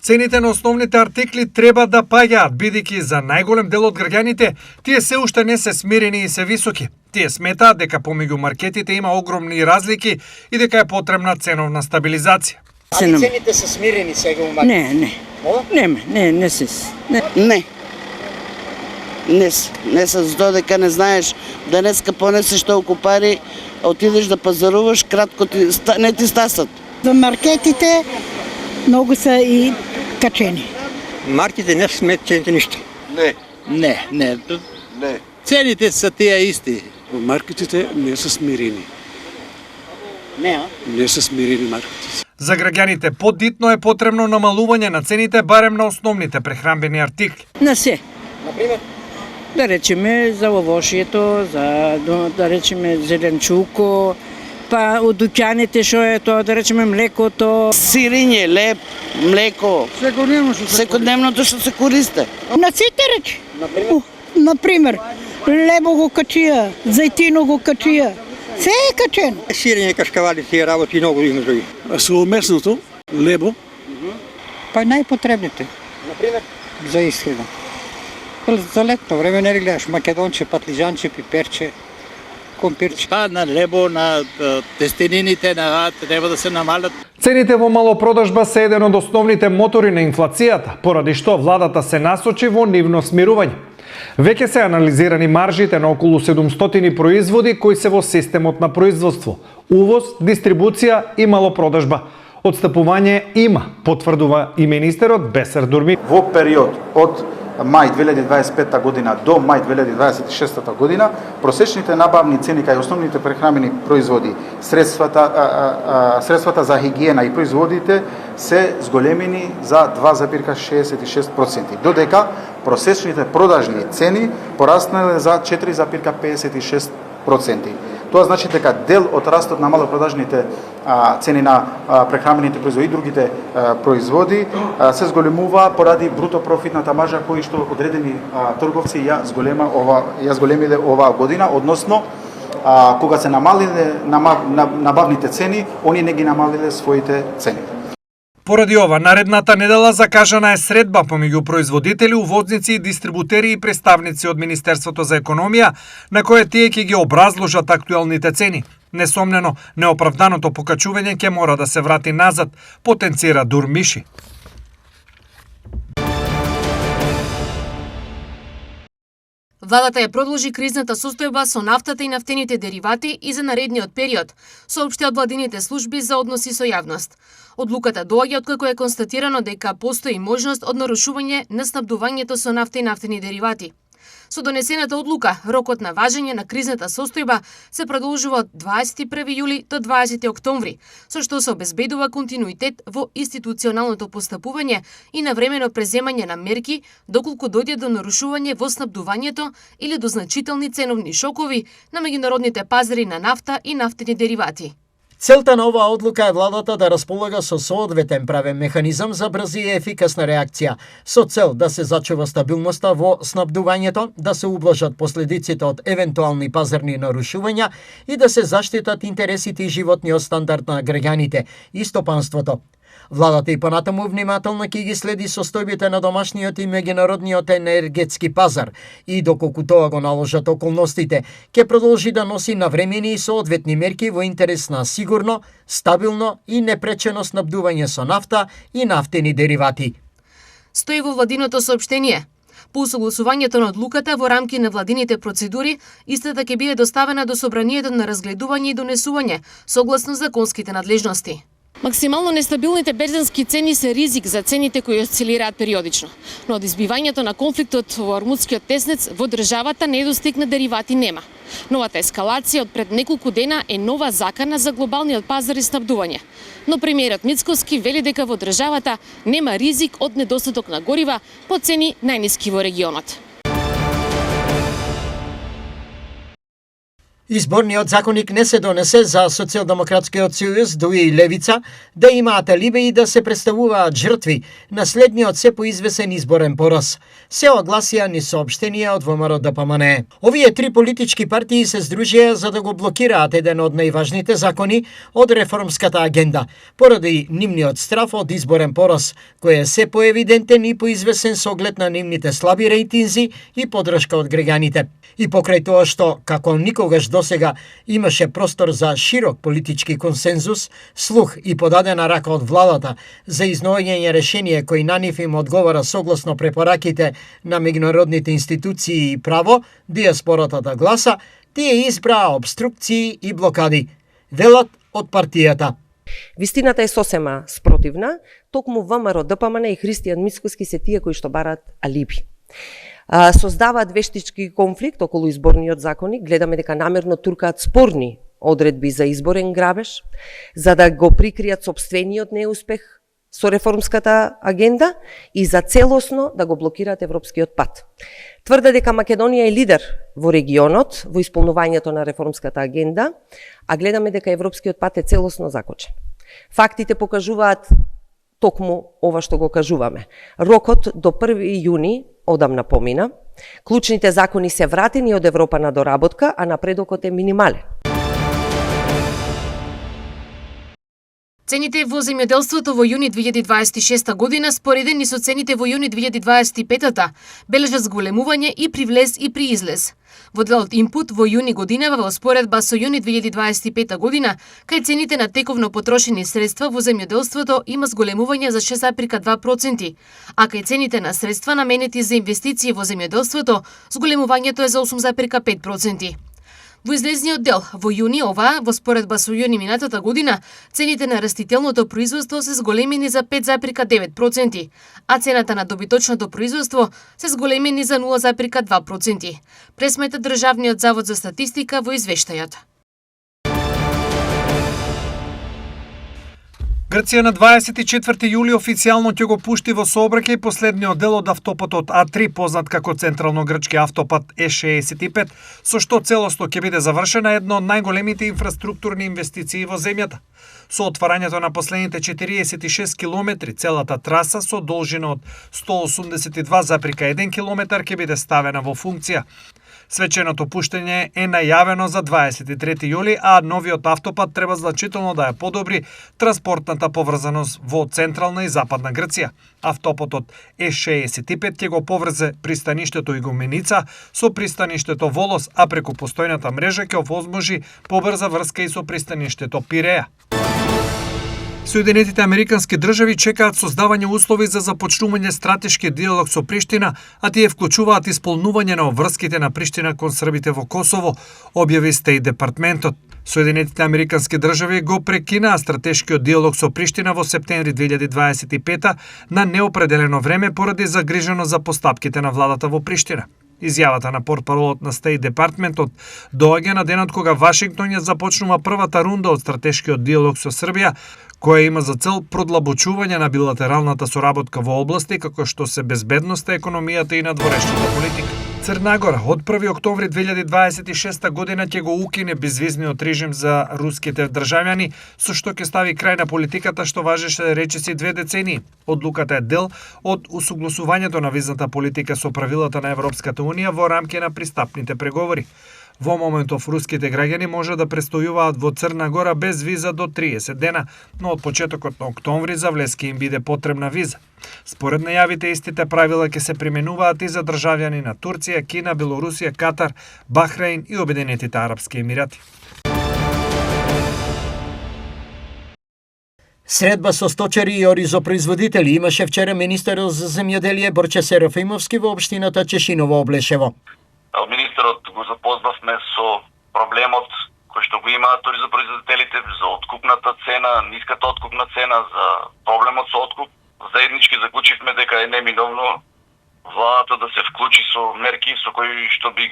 Цените на основните артикли треба да паѓаат, бидејќи за најголем дел од граѓаните тие се уште не се смирени и се високи. Тие сметаат дека помеѓу маркетите има огромни разлики и дека е потребна ценовна стабилизација. Али цените се смирени сега у маркетите? Не се. Не се, додека не знаеш да денеска понесеш толку пари, отидеш да пазаруваш, кратко не ти стасат. За маркетите многу се и качени. Марките не смет цените ништо. Не. Цените се тие исти. Маркетите не се смирени. Не се смирени маркетите. За граѓаните подитно е потребно намалување на цените барем на основните прехранбени артикли. На се. Например? Да речеме за овошјето, да речеме зеленчуко, па од дуќаните што е тоа, да речеме млекото, сирење, леп, млеко, секојдневното што се користи. На сите речи. Например, лебо го качија, зајтино го качија. Се е качено. Сирење, кашкавали, тие работи многу има други. Суомесното, лебо. Па најпотребните. Например? За исхрана. За летно време не гледаш македонче, патлижанче, пиперче, компирче. Па на лебо, на тестенините, треба да се намалат. Цените во малопродажба се еден од основните мотори на инфлацијата, поради што владата се насочи во нивно смирување. Веќе се анализирани маржите на околу 700 производи кои се во системот на производство, увоз, дистрибуција и малопродажба. Отстапување има, потврдува и министерот Бесар Дурми. Во период од мај 2025 година до мај 2026 година, просечните набавни цени кај основните прехранбени производи, средствата за хигиена и производите се зголемени за 2,66%, додека просечните продажни цени пораснале за 4,56%. Тоа значи дека дел од растот на малопродажните цени на прехранбените производи и другите производи се зголемува поради бруто профитната маржа кои што одредени трговци ја зголемиле оваа година, односно кога се намалиле набавните цени, они не ги намалиле своите цени. Поради ова, наредната недела закажана е средба помеѓу производители, увозници и дистрибутери и представници од Министерството за економија, на која тие ќе ги образложат актуелните цени. Несомнено, неоправданото покачување ќе мора да се врати назад, потенцира Дурмиши. Владата ја продолжи кризната состојба со нафтата и нафтените деривати и за наредниот период, соопшти од владините служби за односи со јавност. Одлуката доаѓа откако е констатирано дека постои можност од нарушување на снабдувањето со нафта и нафтени деривати. Со донесената одлука, рокот на важење на кризната состојба се продолжува од 21 јули до 20 октомври, со што се обезбедува континуитет во институционалното постапување и навремено преземање на мерки доколку дојде до нарушување во снабдувањето или до значителни ценовни шокови на меѓународните пазари на нафта и нафтени деривати. Целта на оваа одлука е владата да располага со соодветен правен механизам за брза и ефикасна реакција, со цел да се зачува стабилноста во снабдувањето, да се ублажат последиците од евентуални пазарни нарушувања и да се заштитат интересите и животниот стандард на граѓаните и стопанството. Владата и понатаму внимателно ќе ги следи состојбите на домашниот и меѓународниот енергетски пазар и доколку тоа го наложат околностите, ќе продолжи да носи навремени и соодветни мерки во интерес на сигурно, стабилно и непречено снабдување со нафта и нафтени деривати. Стои во владиното соопштение. По усогласувањето на одлуката во рамки на владините процедури, истата ќе биде доставена до собранието на разгледување и донесување, согласно законските надлежности. Максимално нестабилните бензински цени се ризик за цените кои осцилираат периодично, но од избивањето на конфликтот во Ормудскиот теснец во државата недостиг на деривати нема. Новата ескалација од пред неколку дена е нова закана за глобалниот пазар и снабдување. Но премиерот Мицкоски вели дека во државата нема ризик од недостаток на горива по цени најниски во регионот. Изборниот законник не се донесе за Социјалдемократскиот сојуз, дуи и Левица, да имаат алиби и да се представуваат жртви на следниот се поизвесен изборен пораз. Се огласија ни соопштенија од ВМРО-ДПМНЕ. Овие три политички партии се здружија за да го блокираат еден од најважните закони од реформската агенда, поради нивниот страф од изборен пораз, кој е се поевидентен и поизвесен со оглед на нивните слаби рейтинзи и поддршка од граѓаните. И покрај тоа што, како никогаш досега, имаше простор за широк политички консензус, слух и подадена рака од владата за изнаоѓање решение кој на нив им одговара согласно препораките на меѓународните институции и право, диаспората да гласа, тие избраа обструкции и блокади, велат од партијата. Вистината е сосема спротивна, токму ВМРО-ДПМНЕ и Христијан Мицкоски се тие кои што барат алиби. Создаваат вештички конфликт околу изборниот законник, гледаме дека намерно туркаат спорни одредби за изборен грабеж, за да го прикријат сопствениот неуспех со реформската агенда и за целосно да го блокираат европскиот пат. Тврде дека Македонија е лидер во регионот во исполнувањето на реформската агенда, а гледаме дека европскиот пат е целосно закочен. Фактите покажуваат токму ова што го кажуваме. Рокот до 1 јуни одамна помина, клучните закони се вратени од Европа на доработка, а напредокот е минимален. Цените во земјоделството во јуни 2026 година, споредени со цените во јуни 2025, бележат зголемување и при влез и при излез. Во делот инпут во јуни годинава во споредба со јуни 2025 година, кај цените на тековно потрошени средства во земјоделството има зголемување за 6,2%, а кај цените на средства наменети за инвестиции во земјоделството, зголемувањето е за 8,5%. Во излезниот дел, во јуни ова, во споредба со јуни минатата година, цените на растителното производство се зголемени за 5,9%, а цената на добиточното производство се зголемени за 0,2%, пресмета Државниот завод за статистика во извештајот. Грција на 24 јули официјално ќе го пушти во сообраќај последниот дел од автопатот А3, познат како Централно грчки автопат Е65, со што целосно ќе биде завршена една од најголемите инфраструктурни инвестиции во земјата. Со отварањето на последните 46 километри, целата траса со должина од 182,1 километар ќе биде ставена во функција. Свеченото пуштање е најавено за 23 јули, а новиот автопат треба значително да ја подобри транспортната поврзаност во централна и западна Грција. Автопатот Е65 ќе го поврзе пристаништето Игуменица со пристаништето Волос, а преку постојната мрежа ќе овозможи побрза врска и со пристаништето Пиреја. Соединетите Американски држави чекаат создавање услови за започнување стратешки диалог со Приштина, а тие вклучуваат исполнување на обврските на Приштина кон србите во Косово, објави Стејт департментот. Соединетите Американски држави го прекинаа стратешкиот диалог со Приштина во септември 2025 на неопределено време поради загриженост за постапките на владата во Приштина. Изјавата на портпаролот на Стејт департментот доаѓа на денот кога Вашингтон ја започнува првата рунда од стратешкиот диалог со Србија, која има за цел продлабочување на билатералната соработка во области како што се безбедноста, економијата и надворешната политика. Црна Гора од 1 октомври 2026 година ќе го укине безвизниот режим за руските државјани, со што ќе стави крај на политиката што важеше речиси 2 децении. Одлуката е дел од усогласувањето на визната политика со правилата на Европската унија во рамки на пристапните преговори. Во моментов руските граѓани може да престојуваат во Црна Гора без виза до 30 дена, но од почетокот на октомври за влез ќе им биде потребна виза. Според најавите, истите правила ќе се применуваат и за државјани на Турција, Кина, Белорусија, Катар, Бахрейн и Обединетите Арапски Емирати. Средба со сточари и оризопроизводители имаше вчера министерот за земјоделие Борче Серафимовски во општината Чешиново Облешево. Министерот го запознавме со проблемот кој што го имаат оризопроизводителите за откупната цена, ниската откупна цена, за проблемот со откуп. Заеднички заклучивме дека е неминовно владата да се вклучи со мерки со кои што би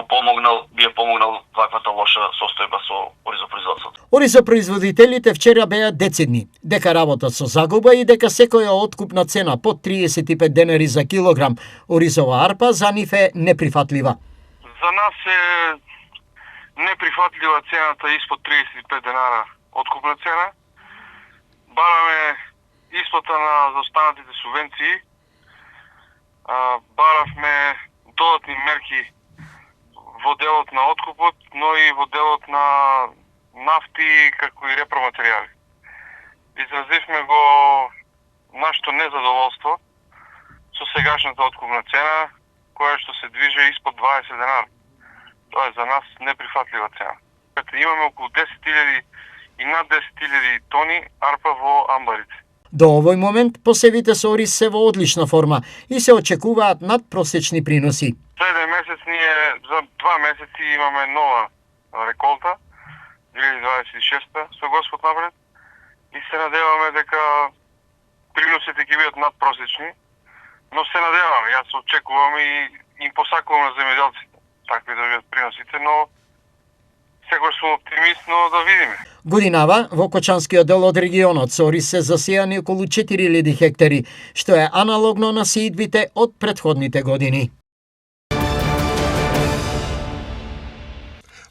помогнал ваквата лоша состојба со оризопроизводството. Оризопроизводителите вчера беа децидни дека работат со загуба и дека секоја откупна цена под 35 денари за килограм оризова арпа за нив е неприфатлива. За нас е неприфатлива цената испод 35 денара откупна цена. Бараме исплата на заостанатите субвенции. Баравме додатни мерки во делот на откупот, но и во делот на нафти како и репроматеријали. Изразивме го нашето незадоволство со сегашната откупна цена, која што се движи испод 20 денара. Тоа е за нас неприфатлива цена. Имаме околу 10.000 и над 10.000 тони арпа во амбарите. До овој момент посевите со ориз се во одлична форма и се очекуваат надпросечни приноси. Следен месец ние за 2 месеци имаме нова реколта 2026 со Господ напред и се надеваме дека приносите ќе бидат надпросечни, но се надеваме, јас очекувам и им посакувам на земјоделците такви да бидат приносите, но секој сум оптимист, но да видиме. Годинава, во Кочанскиот дел од регионот со ориз се засејани околу 4000 хектари, што е аналогно на сеидбите од претходните години.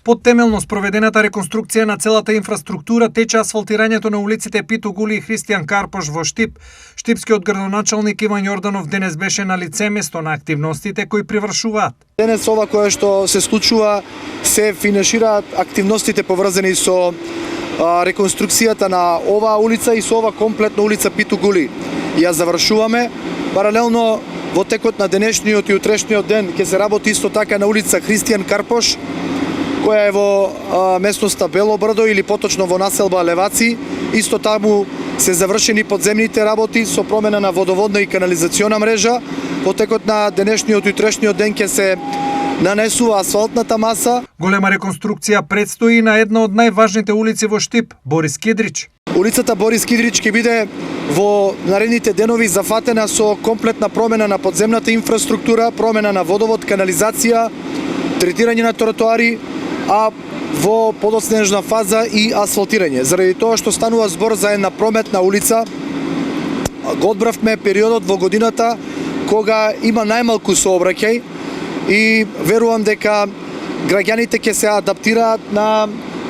Под темелно спроведената реконструкција на целата инфраструктура тече асфалтирањето на улиците Пито Гули и Христијан Карпош во Штип. Штипскиот градоначалник Иван Јорданов денес беше на лице место на активностите кои привршуваат. Денес ова кое што се случува се финансираат активностите поврзани со реконструкцијата на оваа улица и со ова комплетна улица Пито Гули. Ја завршуваме. Паралелно во текот на денешниот и утрешниот ден ќе се работи исто така на улица Христијан Карпош, која е во местноста Бело Брдо или поточно во населба Леваци. Исто таму се завршени подземните работи со промена на водоводна и канализациона мрежа. Во текот на денешниот и утрешниот ден ќе се нанесува асфалтната маса. Голема реконструкција предстои на една од најважните улици во Штип, Борис Кидрич. Улицата Борис Кидрич ќе биде во наредните денови зафатена со комплетна промена на подземната инфраструктура, промена на водовод, канализација, третирање на тротоари, а во подоснежна фаза и асфалтирање. Заради тоа што станува збор за една прометна улица, го одбравме периодот во годината кога има најмалку сообраќај и верувам дека граѓаните ќе се адаптираат на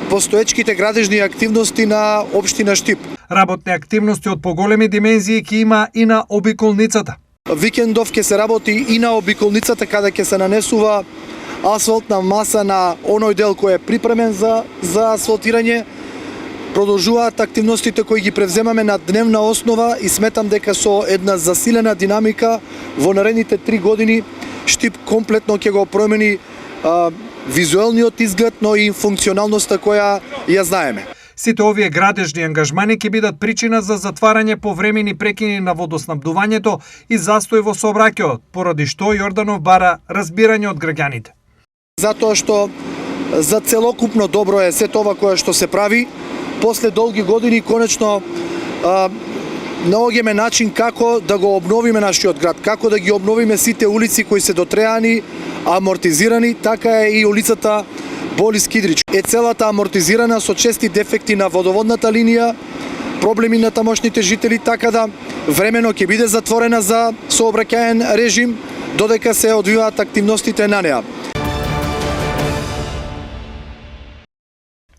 постоечките градежни активности на општина Штип. Работни активности од поголеми димензии ќе има и на обиколницата. Викендов ќе се работи и на обиколницата каде ќе се нанесува асфалтна маса на оној дел кој е припремен за асфалтирање. Продолжуваат активностите кои ги превземаме на дневна основа и сметам дека со една засилена динамика во наредните 3 години Штип комплетно ќе го промени визуелниот изглед, но и функционалноста која ја знаеме. Сите овие градежни ангажмани ќе бидат причина за затварање повремени прекини на водоснабдувањето и застој во сообраќајот, поради што Јорданов бара разбирање од граѓаните. Затоа што за целокупно добро е сето ова кое што се прави. После долги години конечно наоѓаме начин како да го обновиме нашиот град, како да ги обновиме сите улици кои се дотреани, амортизирани, така е и улицата Борис Кидрич. Е целата амортизирана со чести дефекти на водоводната линија, проблеми на тамошните жители, така да времено ќе биде затворена за сообраќаен режим додека се одвиваат активностите на неа.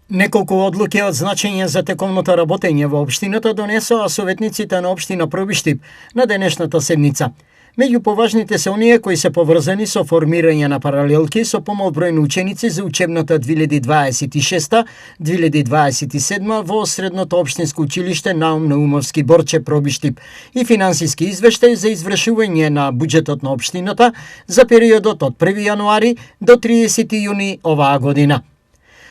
Неколку одлуки од значење за тековното работење во општината донесоа советниците на општина Пробиштип на денешната седница. Меѓу поважните се оние кои се поврзани со формирање на паралелки со помал број на ученици за учебната 2026-2027 во Средното општинско училиште Наум Наумовски Борче Пробиштип и финансиски извештај за извршување на буџетот на општината за периодот од 1 јануари до 30 јуни оваа година.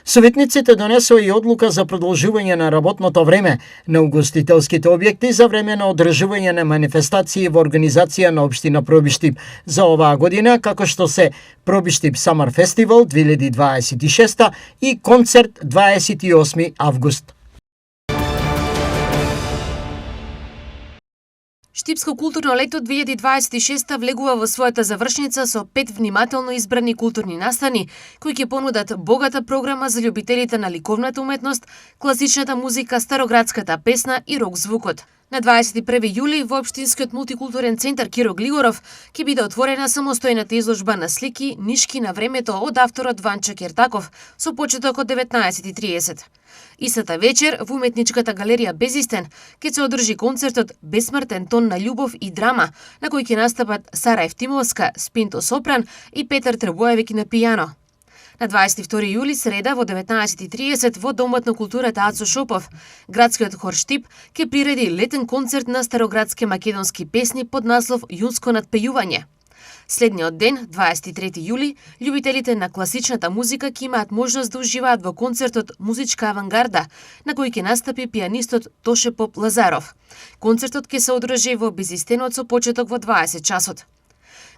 Советниците донесоа и одлука за продолжување на работното време на угостителските објекти за време на одржување на манифестации во организација на општина Пробиштип за оваа година, како што се Пробиштип Summer Festival 2026 и концерт 28 август. Штипско културно лето 2026 влегува во својата завршница со 5 внимателно избрани културни настани, кои ќе понудат богата програма за љубителите на ликовната уметност, класичната музика, староградската песна и рок звукот. На 21 јули во Општинскиот мултикултурен центар Киро Глигоров ќе биде отворена самостојната изложба на слики Нишки на времето од авторот Ванчо Кертаков со почеток од 19:30. Истата вечер во уметничката галерија Безистен ќе се одржи концертот Бесмртен тон на љубов и драма, на кој ќе настапат Сара Евтимовска, Спинто Сопран и Петар Трбоевик на пијано. На 22 јули, среда, во 19:30 во Домот на културата Ацо Шопов, градскиот хор Штип ќе приреди летен концерт на староградски македонски песни под наслов Јунско надпејување. Следниот ден, 23 јули, љубителите на класичната музика ќе имаат можност да уживаат во концертот Музичка авангарда, на кој ќе настапи пијанистот Тоше Поп Лазаров. Концертот ќе се одржи во Безистенот со почеток во 20 часот.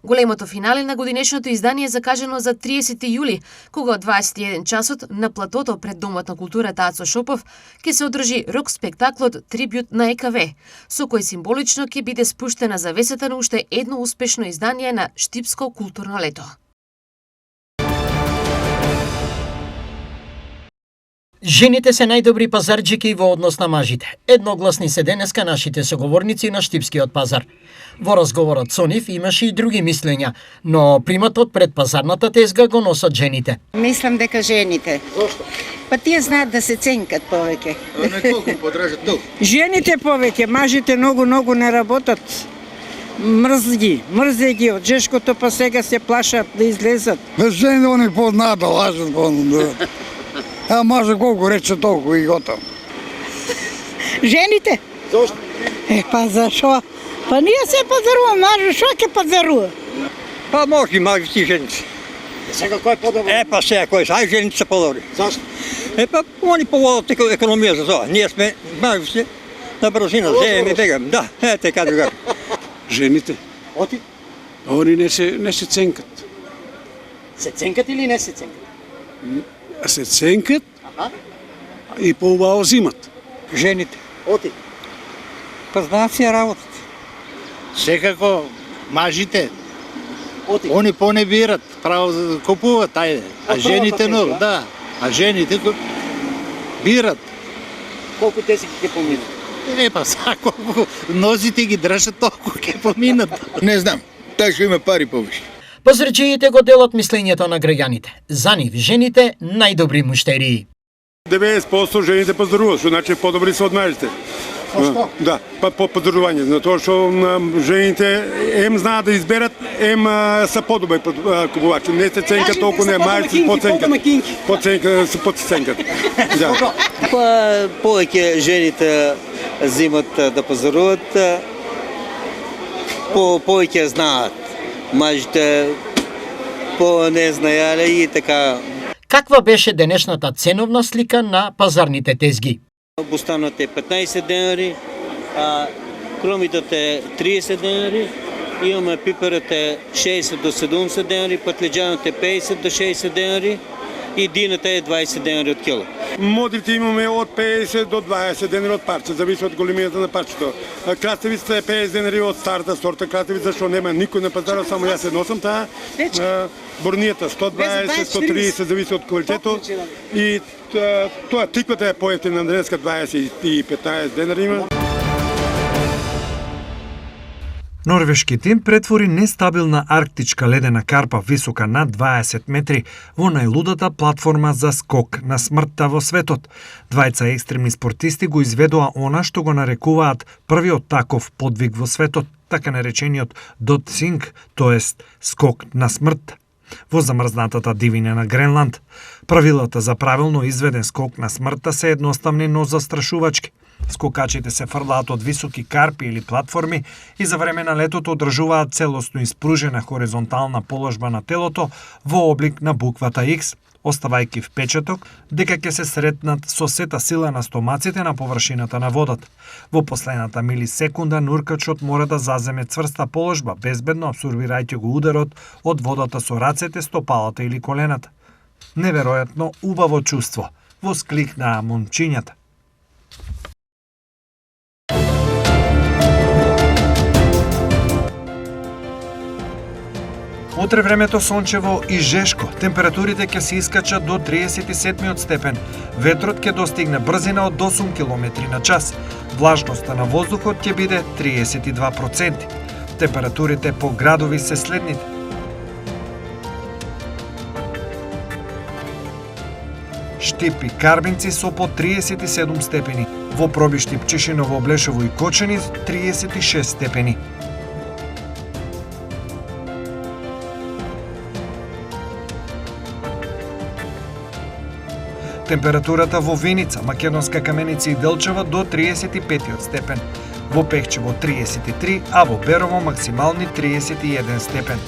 Големото финале на годинешното издание е закажано за 30 јули, кога од 21 часот на платото пред Домот на културата Ацо Шопов ќе се одржи рок спектаклот Трибют на ЕКВ, со кој символично ќе биде спуштена завесата на уште едно успешно издание на Штипско културно лето. Жените се најдобри пазарџики во однос на мажите. Едногласни се денеска нашите соговорници на Штипскиот пазар. Во разговорот со нив имаше и други мислења, но приматот пред пазарната тезга го носат жените. Мислам дека жените. Зошто? Па тие знаат да се ценкат повеќе. Неколку подрежат долу. Жените повеќе, мажите многу не работат. Мрзе ги од жешкото, па сега се плашат да излезат. Без жени они познаат да лажат, да. А маже колку рече толку и готово. Жените? Зошто? Па зашо? Па ние се пазаруваме, маже шо ќе пазарува? Па може и мажите и женици. Сега кој е подобро? Па сега кој са, ај женици се подобри. Зашто? Па они поводат економија за тоа. Ние сме мажите на брзина, земеме и бегаме. Да, така другар. Жените? Оти? Они не се ценкат. Се ценкат или не се ценкат? Се ценкат и поубаво зимат. Жените. Оти? Па знаат си ја работат. Секако мажите, Оти? они понебират, право купуваат, ајде. А Од жените првата много, тезга? да. А жените бират. Колку тези ќе поминат? Па са колку нозите ги држат, толку ќе поминат. Не знам, тај што има пари повише. Пазарџиите го делат мислењето на граѓаните. За нив жените најдобри муштерии. 90% жените пазаруваат, што значи подобри се од мажите. Што? Да, па по пазарување, затоа што жените ем знаат да изберат, ем се подобри купувачи. Не се ценкат толку, не мажите се подценкат. Се подценкат. Да. Повеќе жените зимат да пазаруват, повеќе знаат. Мажите не знаеле и така. Каква беше денешната ценовна слика на пазарните тезги? Бустанот е 15 денари, а кромитот е 30 денари, имаме пиперот е 60 до 70 денари, патлиџанот е 50 до 60 денари и дината е 20 денари од кило. Модрите имаме од 50 до 20 денари од парче, зависи од големината на парчето. Краставицата е 50 денари од старата сорта краставица, што нема никој на пазарот, само јас се носам таа. Борнијата 120, 130, зависи од квалитетот. И тоа тиквата е поевтина денеска 20 и 15 денари има. Норвешки тим претвори нестабилна арктичка ледена карпа висока над 20 метри во најлудата платформа за скок на смртта во светот. Двајца екстремни спортисти го изведоа она што го нарекуваат првиот таков подвиг во светот, така наречениот дотсинг, тоест скок на смрт во замрзнатата дивина на Гренланд. Правилата за правилно изведен скок на смртта се едноставни, но застрашувачки. Скокачите се фрлаат од високи карпи или платформи и за време на летото одржуваат целосно испружена хоризонтална положба на телото во облик на буквата X, оставајќи впечаток дека ќе се сретнат со сета сила на стомаците на површината на водата. Во последната милисекунда нуркачот мора да заземе цврста положба, безбедно абсорбирајќи го ударот од водата со рацете, стопалата или колената. Неверојатно убаво чувство, воскликнаа момчињата. Утре времето сончево и жешко. Температурите ќе се искачат до 37 степен. Ветрот ќе достигне брзина од 8 км на час. Влажноста на воздухот ќе биде 32%. Температурите по градови се следните: Штип и Карбинци со по 37 степени. Во Пробиштип, Чешиново, Блешево и Кочани 36 степени. Температурата во Виница, Македонска Каменица и Делчева до 35 степен. Во Пехчево 33, а во Берово максимални 31 степен.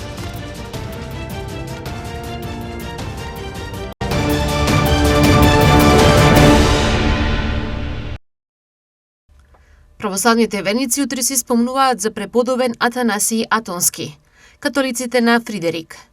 Православните верници утре се спомнуваат за преподобен Атанасиј Атонски. Католиците на Фридерик.